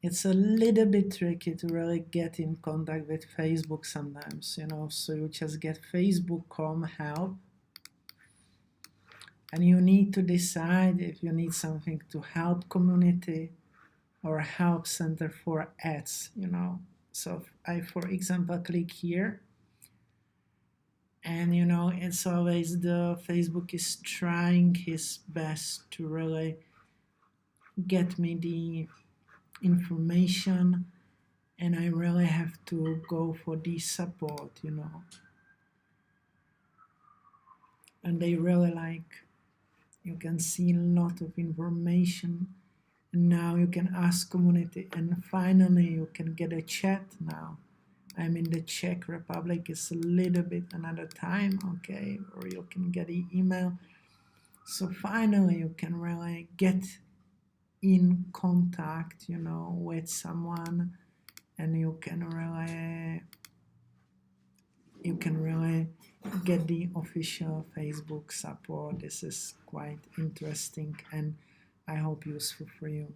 it's a little bit tricky to really get in contact with Facebook sometimes, you know, so you just get Facebook.com help, and you need to decide if you need something to help community or help center for ads, you know. So I, for example, click here, and you know, it's always the Facebook is trying his best to really get me the information, and I really have to go for the support, you know. And they really like, you can see a lot of information, and now you can ask community, and finally you can get a chat now. I'm in the Czech Republic, it's a little bit another time, okay, or you can get an email. So finally you can really get in contact, you know, with someone, and you can really get the official Facebook support. This is quite interesting and I hope useful for you.